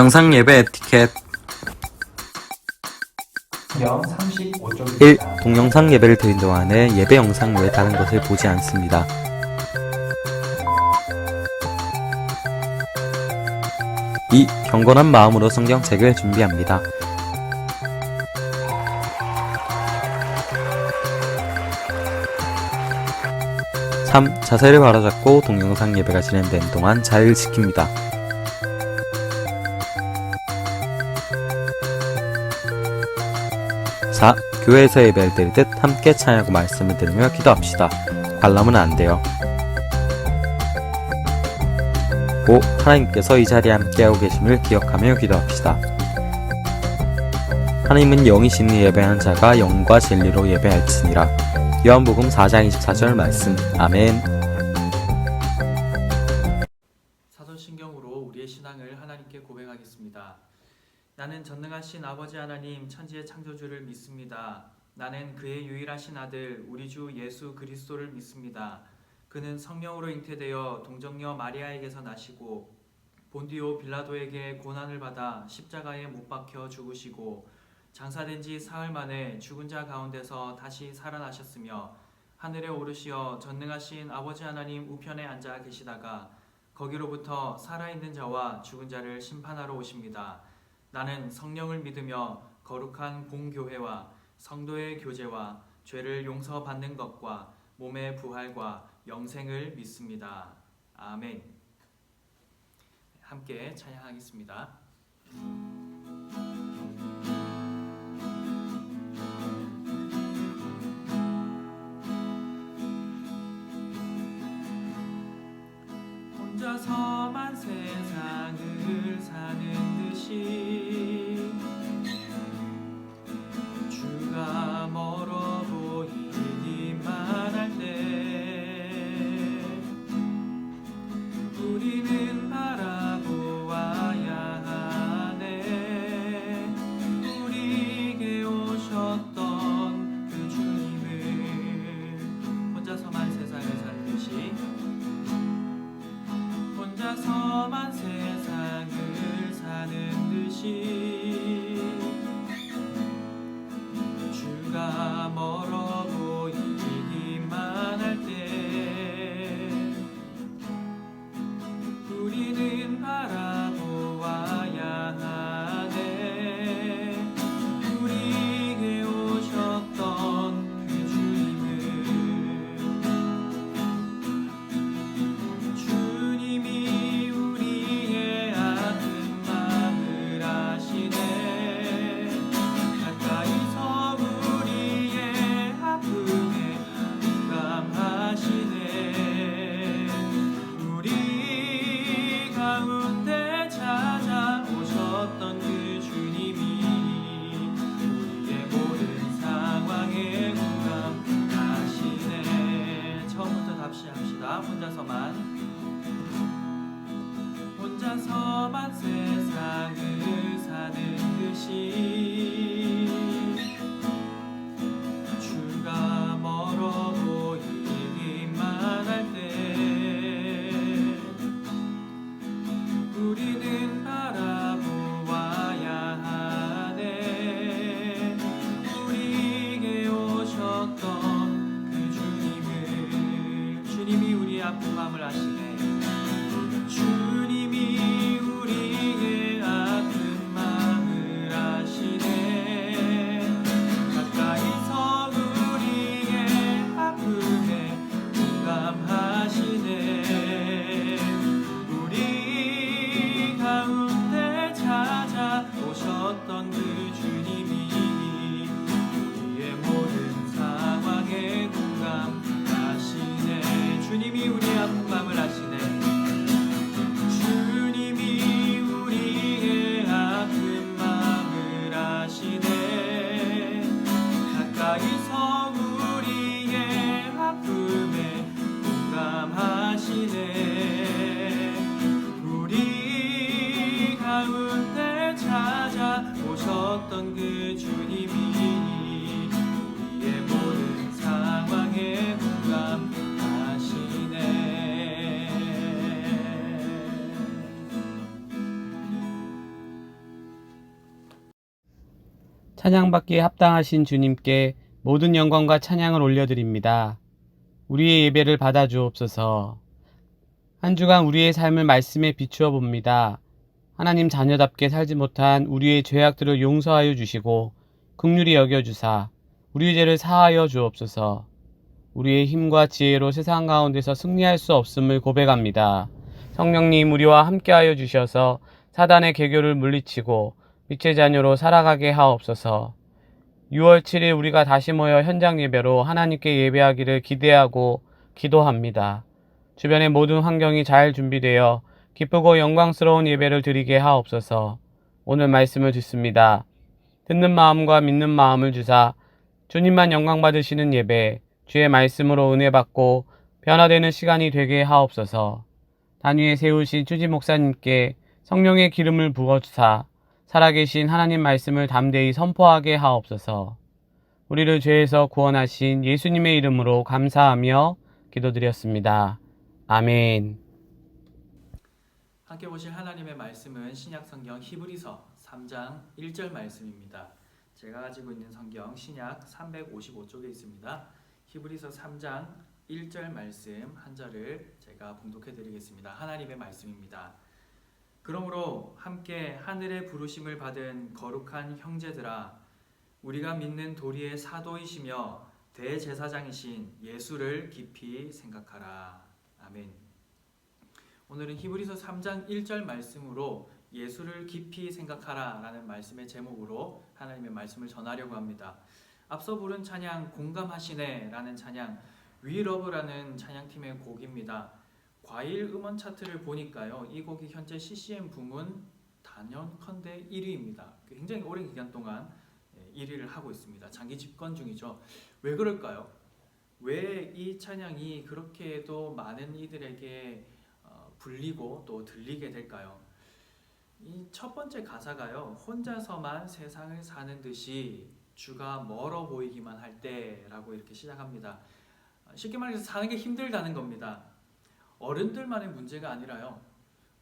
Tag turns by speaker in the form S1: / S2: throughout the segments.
S1: 영상 예배 에티켓.
S2: 영 35쪽입니다.
S1: 1. 동영상 예배를 드린 동안에 예배 영상 외에 다른 것을 보지 않습니다. 2. 경건한 마음으로 성경책을 준비합니다. 3. 자세를 바로잡고 동영상 예배가 진행되는 동안 자리를 지킵니다. 4. 교회에서 예배를 드리듯 함께 찬양하고 말씀을 들으며 기도합시다. 관람은 안 돼요. 5. 하나님께서 이 자리에 함께하고 계심을 기억하며 기도합시다. 하나님은 영이신 예배하는 자가 영과 진리로 예배할지니라. 요한복음 4장 24절 말씀. 아멘.
S3: 사도신경으로 우리의 신앙을 하나님께 고백하겠습니다. 나는 전능하신 아버지 하나님 천지의 창조주를 믿습니다. 나는 그의 유일하신 아들 우리 주 예수 그리스도를 믿습니다. 그는 성령으로 잉태되어 동정녀 마리아에게서 나시고 본디오 빌라도에게 고난을 받아 십자가에 못 박혀 죽으시고 장사된 지 사흘 만에 죽은 자 가운데서 다시 살아나셨으며 하늘에 오르시어 전능하신 아버지 하나님 우편에 앉아 계시다가 거기로부터 살아있는 자와 죽은 자를 심판하러 오십니다. 나는 성령을 믿으며 거룩한 공교회와 성도의 교제와 죄를 용서받는 것과 몸의 부활과 영생을 믿습니다. 아멘. 함께 찬양하겠습니다. 혼자서만 세상을 사는 듯이 주가 멀어 보이기만 할 때 우리는 바라보아야 하네. 우리에게 오셨던 그 주님을 혼자서만 세상을 사는 듯이 혼자서만 세상을 사는 듯이 주가 멀어 보이기만 할 때 우리는 바라보아야 하네. 우리에게 오셨던 그 주님을 주님이 우리의 아픈 마음을 아시네. 가까이서 우리의 아픔에 공감하시네. 우리 가운데 찾아오셨던 그 주님이 우리의 모든 상황에 공감하시네. 처음부터 다시 합시다. 혼자서만 세상을 사는 듯이 주가 멀어 보이기만 할 때 우리는 바라보아야 하네. 우리에게 오셨던 그 주님이 우리의 아픈 마음을 아시네. 주님이 우리의 아픈 마음을 아시네. 가까이서 우리의 아픔에 공감하시네. 우리 가운데 찾아오셨던 그 주님이 우리의 모든 상황에 공감하시네. 주님이 우리의 아픈 마음을 아시네. 주님이 우리의 아픈 마음을 아시네. 가까이서 우리의 아픔에 공감하시네. 우리 가운데 찾아오셨던 그 주님이 우리의 모든 상황에 공감하시네.
S4: 찬양받기에 합당하신 주님께 모든 영광과 찬양을 올려드립니다. 우리의 예배를 받아주옵소서. 한 주간 우리의 삶을 말씀에 비추어 봅니다. 하나님 자녀답게 살지 못한 우리의 죄악들을 용서하여 주시고 긍휼히 여겨주사 우리의 죄를 사하여 주옵소서. 우리의 힘과 지혜로 세상 가운데서 승리할 수 없음을 고백합니다. 성령님 우리와 함께하여 주셔서 사단의 계교를 물리치고 빛의 자녀로 살아가게 하옵소서. 6월 7일 우리가 다시 모여 현장 예배로 하나님께 예배하기를 기대하고 기도합니다. 주변의 모든 환경이 잘 준비되어 기쁘고 영광스러운 예배를 드리게 하옵소서. 오늘 말씀을 듣습니다. 듣는 마음과 믿는 마음을 주사 주님만 영광 받으시는 예배, 주의 말씀으로 은혜 받고 변화되는 시간이 되게 하옵소서. 단위에 세우신 주지 목사님께 성령의 기름을 부어주사 살아계신 하나님 말씀을 담대히 선포하게 하옵소서. 우리를 죄에서 구원하신 예수님의 이름으로 감사하며 기도드렸습니다. 아멘.
S3: 함께 보실 하나님의 말씀은 신약 성경 히브리서 3장 1절 말씀입니다. 제가 가지고 있는 성경 신약 355쪽에 있습니다. 히브리서 3장 1절 말씀 한 절을 제가 봉독해 드리겠습니다. 하나님의 말씀입니다. 그러므로 함께 하늘의 부르심을 받은 거룩한 형제들아, 우리가 믿는 도리의 사도이시며 대제사장이신 예수를 깊이 생각하라. 아멘. 오늘은 히브리서 3장 1절 말씀으로 예수를 깊이 생각하라 라는 말씀의 제목으로 하나님의 말씀을 전하려고 합니다. 앞서 부른 찬양 공감하시네 라는 찬양, 위러브라는 찬양팀의 곡입니다. 과일 음원 차트를 보니까요, 이 곡이 현재 CCM 부문 단연컨대 1위입니다. 굉장히 오랜 기간 동안 1위를 하고 있습니다. 장기 집권 중이죠. 왜 그럴까요? 왜 이 찬양이 그렇게도 많은 이들에게 불리고 또 들리게 될까요? 이 첫 번째 가사가요, 혼자서만 세상을 사는 듯이 주가 멀어 보이기만 할 때라고 이렇게 시작합니다. 쉽게 말해서 사는 게 힘들다는 겁니다. 어른들만의 문제가 아니라요,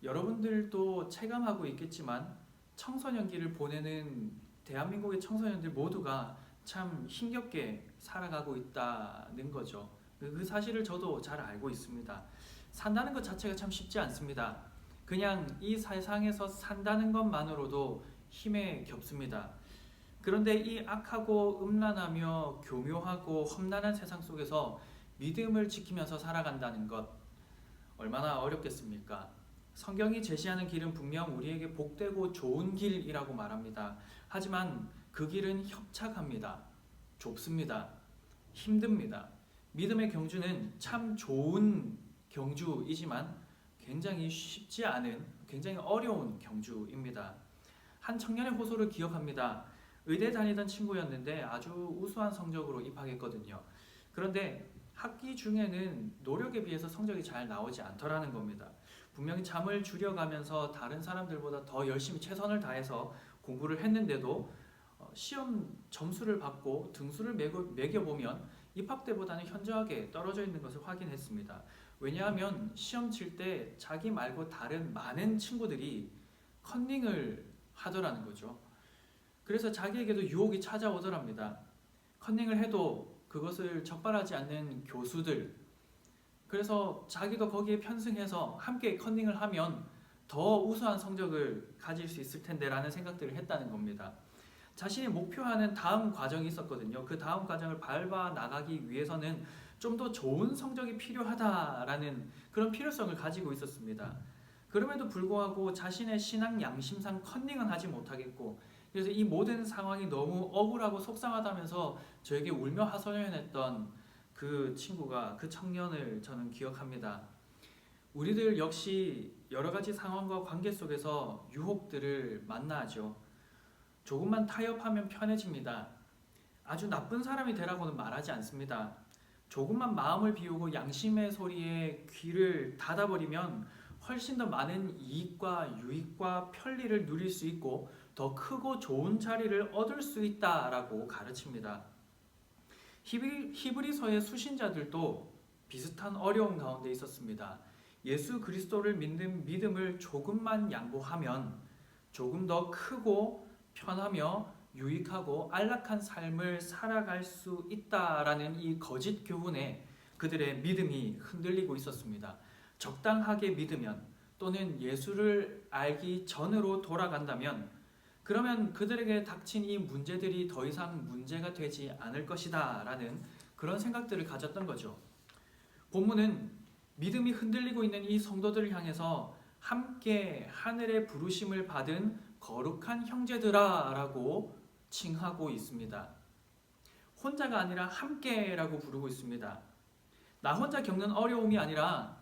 S3: 여러분들도 체감하고 있겠지만 청소년기를 보내는 대한민국의 청소년들 모두가 참 힘겹게 살아가고 있다는 거죠. 그 사실을 저도 잘 알고 있습니다. 산다는 것 자체가 참 쉽지 않습니다. 그냥 이 세상에서 산다는 것만으로도 힘에 겹습니다. 그런데 이 악하고 음란하며 교묘하고 험난한 세상 속에서 믿음을 지키면서 살아간다는 것, 얼마나 어렵겠습니까? 성경이 제시하는 길은 분명 우리에게 복되고 좋은 길이라고 말합니다. 하지만 그 길은 협착합니다. 좁습니다. 힘듭니다. 믿음의 경주는 참 좋은 경주이지만 굉장히 쉽지 않은, 굉장히 어려운 경주입니다. 한 청년의 호소를 기억합니다. 의대 다니던 친구였는데 아주 우수한 성적으로 입학했거든요. 그런데 학기 중에는 노력에 비해서 성적이 잘 나오지 않더라는 겁니다. 분명히 잠을 줄여가면서 다른 사람들보다 더 열심히 최선을 다해서 공부를 했는데도 시험 점수를 받고 등수를 매겨보면 입학 때보다는 현저하게 떨어져 있는 것을 확인했습니다. 왜냐하면 시험 칠 때 자기 말고 다른 많은 친구들이 컨닝을 하더라는 거죠. 그래서 자기에게도 유혹이 찾아오더랍니다. 컨닝을 해도 그것을 적발하지 않는 교수들, 그래서 자기도 거기에 편승해서 함께 컨닝을 하면 더 우수한 성적을 가질 수 있을 텐데 라는 생각들을 했다는 겁니다. 자신이 목표하는 다음 과정이 있었거든요. 그 다음 과정을 밟아 나가기 위해서는 좀 더 좋은 성적이 필요하다라는 그런 필요성을 가지고 있었습니다. 그럼에도 불구하고 자신의 신앙 양심상 컨닝은 하지 못하겠고, 그래서 이 모든 상황이 너무 억울하고 속상하다면서 저에게 울며 하소연했던 그 친구가, 그 청년을 저는 기억합니다. 우리들 역시 여러 가지 상황과 관계 속에서 유혹들을 만나죠. 조금만 타협하면 편해집니다. 아주 나쁜 사람이 되라고는 말하지 않습니다. 조금만 마음을 비우고 양심의 소리에 귀를 닫아버리면 훨씬 더 많은 이익과 유익과 편리를 누릴 수 있고 더 크고 좋은 자리를 얻을 수 있다라고 가르칩니다. 히브리서의 수신자들도 비슷한 어려움 가운데 있었습니다. 예수 그리스도를 믿는 믿음을 조금만 양보하면 조금 더 크고 편하며 유익하고 안락한 삶을 살아갈 수 있다라는 이 거짓 교훈에 그들의 믿음이 흔들리고 있었습니다. 적당하게 믿으면 또는 예수를 알기 전으로 돌아간다면 그러면 그들에게 닥친 이 문제들이 더 이상 문제가 되지 않을 것이다 라는 그런 생각들을 가졌던 거죠. 본문은 믿음이 흔들리고 있는 이 성도들을 향해서 함께 하늘의 부르심을 받은 거룩한 형제들아 라고 칭하고 있습니다. 혼자가 아니라 함께라고 부르고 있습니다. 나 혼자 겪는 어려움이 아니라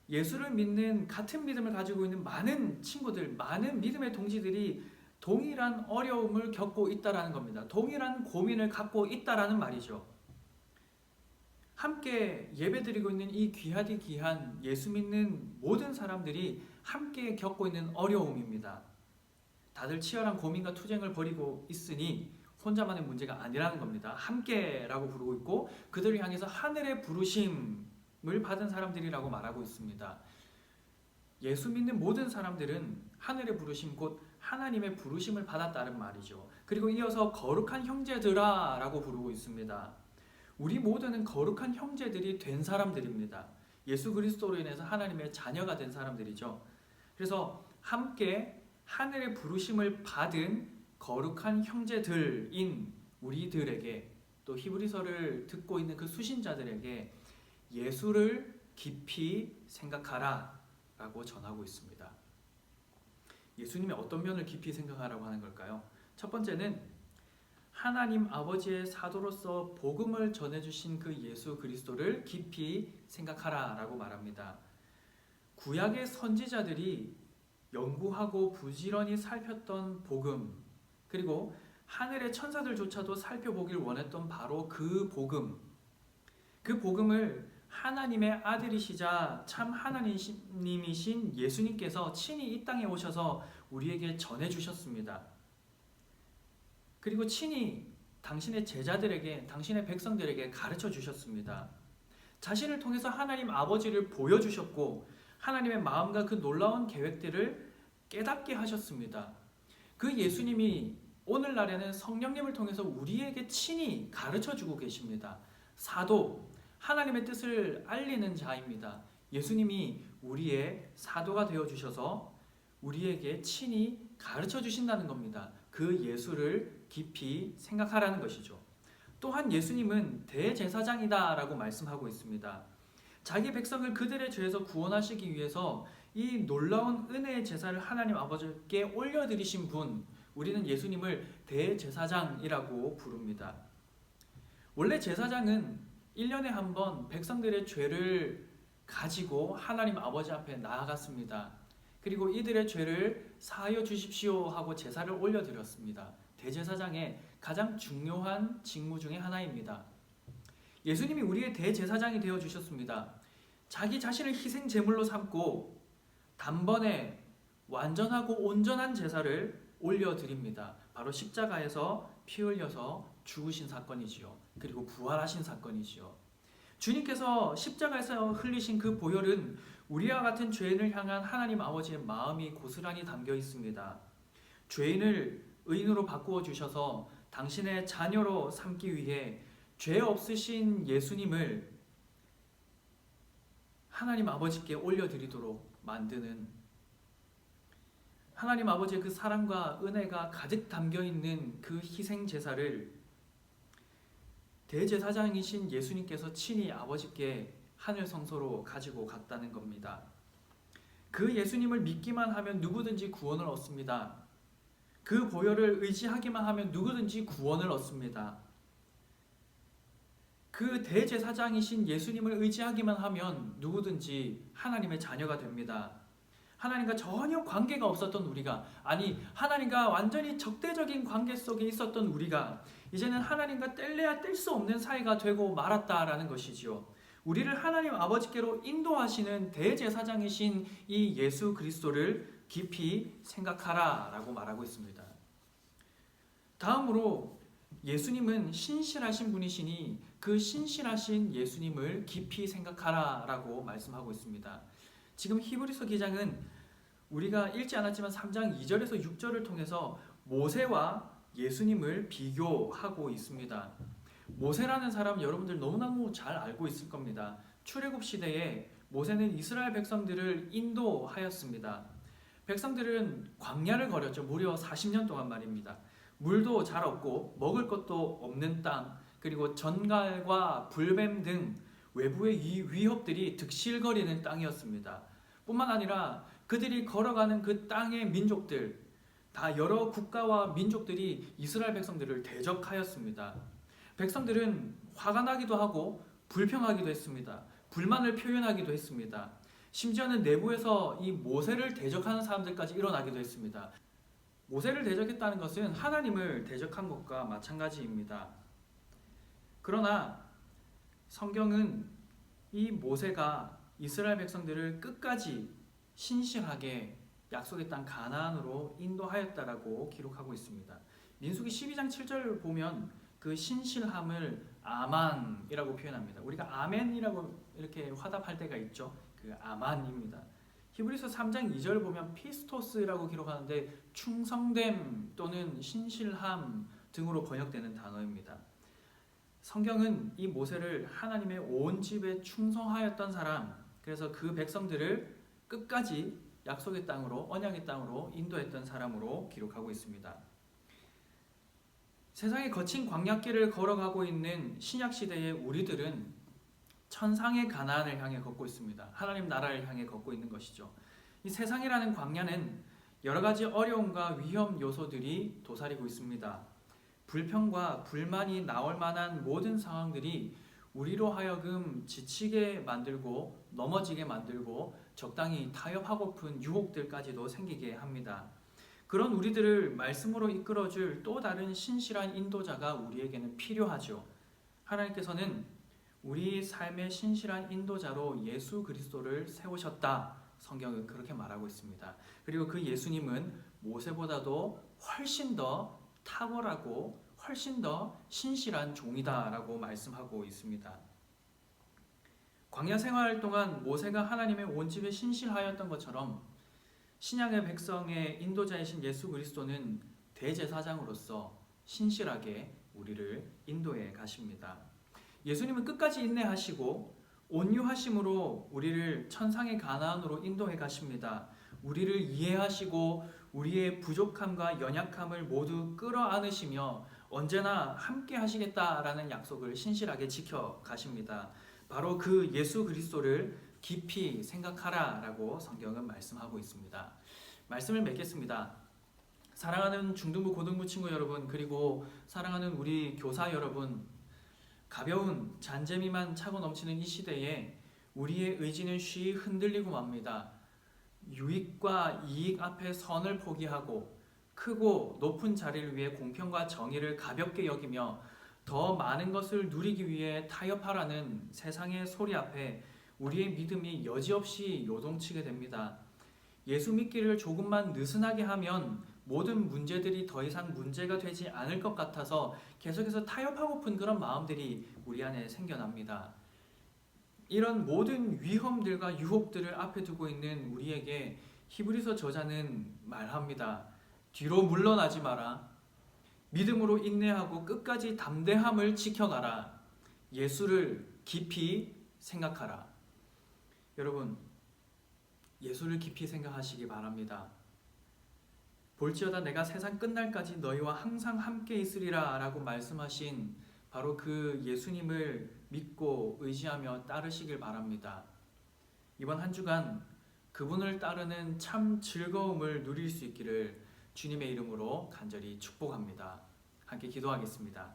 S3: 예수를 믿는 같은 믿음을 가지고 있는 많은 친구들, 많은 믿음의 동지들이 동일한 어려움을 겪고 있다라는 겁니다. 동일한 고민을 갖고 있다라는 말이죠. 함께 예배드리고 있는 이 귀하디 귀한 예수 믿는 모든 사람들이 함께 겪고 있는 어려움입니다. 다들 치열한 고민과 투쟁을 벌이고 있으니 혼자만의 문제가 아니라는 겁니다. 함께라고 부르고 있고 그들을 향해서 하늘의 부르심을 받은 사람들이라고 말하고 있습니다. 예수 믿는 모든 사람들은 하늘의 부르심 곧 하나님의 부르심을 받았다는 말이죠. 그리고 이어서 거룩한 형제들아 라고 부르고 있습니다. 우리 모두는 거룩한 형제들이 된 사람들입니다. 예수 그리스도로 인해서 하나님의 자녀가 된 사람들이죠. 그래서 함께 하늘의 부르심을 받은 거룩한 형제들인 우리들에게 또 히브리서를 듣고 있는 그 수신자들에게 예수를 깊이 생각하라 라고 전하고 있습니다. 예수님의 어떤 면을 깊이 생각하라고 하는 걸까요? 첫 번째는 하나님 아버지의 사도로서 복음을 전해주신 그 예수 그리스도를 깊이 생각하라 라고 말합니다. 구약의 선지자들이 연구하고 부지런히 살폈던 복음, 그리고 하늘의 천사들조차도 살펴보길 원했던 바로 그 복음을 하나님의 아들이시자 참 하나님이신 예수님께서 친히 이 땅에 오셔서 우리에게 전해주셨습니다. 그리고 친히 당신의 제자들에게, 당신의 백성들에게 가르쳐 주셨습니다. 자신을 통해서 하나님 아버지를 보여주셨고 하나님의 마음과 그 놀라운 계획들을 깨닫게 하셨습니다. 그 예수님이 오늘날에는 성령님을 통해서 우리에게 친히 가르쳐주고 계십니다. 사도, 하나님의 뜻을 알리는 자입니다. 예수님이 우리의 사도가 되어주셔서 우리에게 친히 가르쳐주신다는 겁니다. 그 예수를 깊이 생각하라는 것이죠. 또한 예수님은 대제사장이다 라고 말씀하고 있습니다. 자기 백성을 그들의 죄에서 구원하시기 위해서 이 놀라운 은혜의 제사를 하나님 아버지께 올려드리신 분, 우리는 예수님을 대제사장이라고 부릅니다. 원래 제사장은 1년에 한 번 백성들의 죄를 가지고 하나님 아버지 앞에 나아갔습니다. 그리고 이들의 죄를 사하여 주십시오 하고 제사를 올려드렸습니다. 대제사장의 가장 중요한 직무 중에 하나입니다. 예수님이 우리의 대제사장이 되어주셨습니다. 자기 자신을 희생 제물로 삼고 단번에 완전하고 온전한 제사를 올려드립니다. 바로 십자가에서 피 흘려서 죽으신 사건이지요. 그리고 부활하신 사건이지요. 주님께서 십자가에서 흘리신 그 보혈은 우리와 같은 죄인을 향한 하나님 아버지의 마음이 고스란히 담겨 있습니다. 죄인을 의인으로 바꾸어 주셔서 당신의 자녀로 삼기 위해 죄 없으신 예수님을 하나님 아버지께 올려드리도록 만드는, 하나님 아버지의 그 사랑과 은혜가 가득 담겨있는 그 희생 제사를 대제사장이신 예수님께서 친히 아버지께 하늘 성소로 가지고 갔다는 겁니다. 그 예수님을 믿기만 하면 누구든지 구원을 얻습니다. 그 보혈을 의지하기만 하면 누구든지 구원을 얻습니다. 그 대제사장이신 예수님을 의지하기만 하면 누구든지 하나님의 자녀가 됩니다. 하나님과 전혀 관계가 없었던 우리가, 아니 하나님과 완전히 적대적인 관계 속에 있었던 우리가 이제는 하나님과 뗄래야 뗄 수 없는 사이가 되고 말았다라는 것이지요. 우리를 하나님 아버지께로 인도하시는 대제사장이신 이 예수 그리스도를 깊이 생각하라 라고 말하고 있습니다. 다음으로 예수님은 신실하신 분이시니 그 신실하신 예수님을 깊이 생각하라 라고 말씀하고 있습니다. 지금 히브리서 기장은 우리가 읽지 않았지만 3장 2절에서 6절을 통해서 모세와 예수님을 비교하고 있습니다. 모세라는 사람 여러분들 너무너무 잘 알고 있을 겁니다. 출애굽 시대에 모세는 이스라엘 백성들을 인도하였습니다. 백성들은 광야를 걸었죠. 무려 40년 동안 말입니다. 물도 잘 없고 먹을 것도 없는 땅, 그리고 전갈과 불뱀 등 외부의 이 위협들이 득실거리는 땅이었습니다. 뿐만 아니라 그들이 걸어가는 그 땅의 민족들, 다 여러 국가와 민족들이 이스라엘 백성들을 대적하였습니다. 백성들은 화가 나기도 하고 불평하기도 했습니다. 불만을 표현하기도 했습니다. 심지어는 내부에서 이 모세를 대적하는 사람들까지 일어나기도 했습니다. 모세를 대적했다는 것은 하나님을 대적한 것과 마찬가지입니다. 그러나 성경은 이 모세가 이스라엘 백성들을 끝까지 신실하게 약속의 땅 가나안으로 인도하였다라고 기록하고 있습니다. 민수기 12장 7절을 보면 그 신실함을 아만이라고 표현합니다. 우리가 아멘이라고 이렇게 화답할 때가 있죠. 그 아만입니다. 히브리서 3장 2절을 보면 피스토스라고 기록하는데 충성됨 또는 신실함 등으로 번역되는 단어입니다. 성경은 이 모세를 하나님의 온 집에 충성하였던 사람, 그래서 그 백성들을 끝까지 약속의 땅으로, 언약의 땅으로 인도했던 사람으로 기록하고 있습니다. 세상의 거친 광야길을 걸어가고 있는 신약시대의 우리들은 천상의 가나안을 향해 걷고 있습니다. 하나님 나라를 향해 걷고 있는 것이죠. 이 세상이라는 광야는 여러 가지 어려움과 위험 요소들이 도사리고 있습니다. 불평과 불만이 나올 만한 모든 상황들이 우리로 하여금 지치게 만들고 넘어지게 만들고 적당히 타협하고픈 유혹들까지도 생기게 합니다. 그런 우리들을 말씀으로 이끌어줄 또 다른 신실한 인도자가 우리에게는 필요하죠. 하나님께서는 우리 삶의 신실한 인도자로 예수 그리스도를 세우셨다. 성경은 그렇게 말하고 있습니다. 그리고 그 예수님은 모세보다도 훨씬 더 탁월하고 훨씬 더 신실한 종이다라고 말씀하고 있습니다. 광야 생활 동안 모세가 하나님의 온 집에 신실하였던 것처럼 신약의 백성의 인도자이신 예수 그리스도는 대제사장으로서 신실하게 우리를 인도해 가십니다. 예수님은 끝까지 인내하시고 온유하심으로 우리를 천상의 가나안으로 인도해 가십니다. 우리를 이해하시고 우리의 부족함과 연약함을 모두 끌어안으시며 언제나 함께 하시겠다라는 약속을 신실하게 지켜 가십니다. 바로 그 예수 그리스도를 깊이 생각하라라고 성경은 말씀하고 있습니다. 말씀을 맺겠습니다. 사랑하는 중등부 고등부 친구 여러분, 그리고 사랑하는 우리 교사 여러분, 가벼운 잔재미만 차고 넘치는 이 시대에 우리의 의지는 쉬이 흔들리고 맙니다. 유익과 이익 앞에 선을 포기하고 크고 높은 자리를 위해 공평과 정의를 가볍게 여기며 더 많은 것을 누리기 위해 타협하라는 세상의 소리 앞에 우리의 믿음이 여지없이 요동치게 됩니다. 예수 믿기를 조금만 느슨하게 하면 모든 문제들이 더 이상 문제가 되지 않을 것 같아서 계속해서 타협하고픈 그런 마음들이 우리 안에 생겨납니다. 이런 모든 위험들과 유혹들을 앞에 두고 있는 우리에게 히브리서 저자는 말합니다. 뒤로 물러나지 마라. 믿음으로 인내하고 끝까지 담대함을 지켜가라. 예수를 깊이 생각하라. 여러분, 예수를 깊이 생각하시기 바랍니다. 볼지어다 내가 세상 끝날까지 너희와 항상 함께 있으리라 라고 말씀하신 바로 그 예수님을 믿고 의지하며 따르시길 바랍니다. 이번 한 주간 그분을 따르는 참 즐거움을 누릴 수 있기를 주님의 이름으로 간절히 축복합니다. 함께 기도하겠습니다.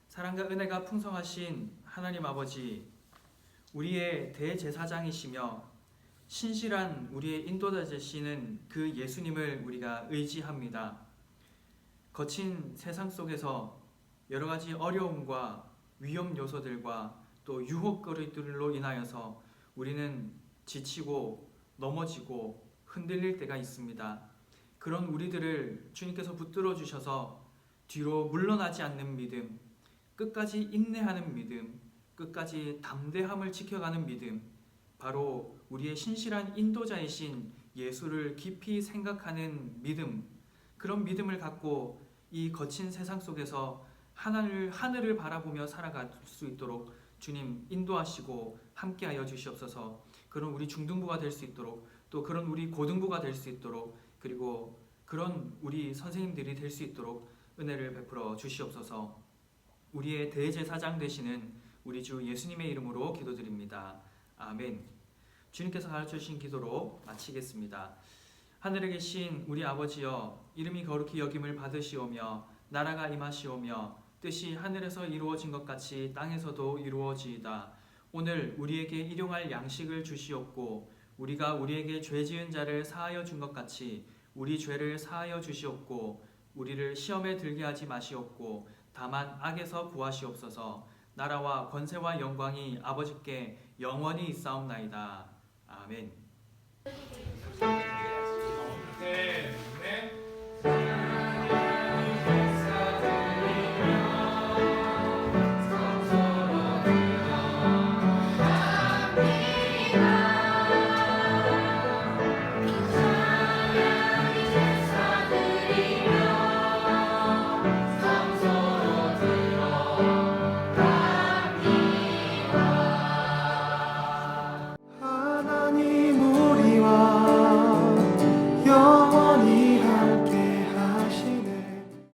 S3: 사랑과 은혜가 풍성하신 하나님 아버지, 우리의 대제사장이시며 신실한 우리의 인도자이시는 그 예수님을 우리가 의지합니다. 거친 세상 속에서 여러 가지 어려움과 위험 요소들과 또 유혹거리들로 인하여서 우리는 지치고 넘어지고 흔들릴 때가 있습니다. 그런 우리들을 주님께서 붙들어 주셔서 뒤로 물러나지 않는 믿음, 끝까지 인내하는 믿음, 끝까지 담대함을 지켜가는 믿음, 바로 우리의 신실한 인도자이신 예수를 깊이 생각하는 믿음, 그런 믿음을 갖고 이 거친 세상 속에서 하늘을 바라보며 살아갈 수 있도록 주님 인도하시고 함께하여 주시옵소서. 그런 우리 중등부가 될 수 있도록, 또 그런 우리 고등부가 될 수 있도록, 그리고 그런 우리 선생님들이 될 수 있도록 은혜를 베풀어 주시옵소서. 우리의 대제사장 되시는 우리 주 예수님의 이름으로 기도드립니다. 아멘. 주님께서 가르쳐 주신 기도로 마치겠습니다. 하늘에 계신 우리 아버지여, 이름이 거룩히 여김을 받으시오며 나라가 임하시오며 뜻이 하늘에서 이루어진 것 같이 땅에서도 이루어지이다. 오늘 우리에게 일용할 양식을 주시옵고 우리가 우리에게 죄 지은 자를 사하여 준 것 같이 우리 죄를 사하여 주시옵고 우리를 시험에 들게 하지 마시옵고 다만 악에서 구하시옵소서. 나라와 권세와 영광이 아버지께 영원히 있사옵나이다. 아멘.
S2: 네.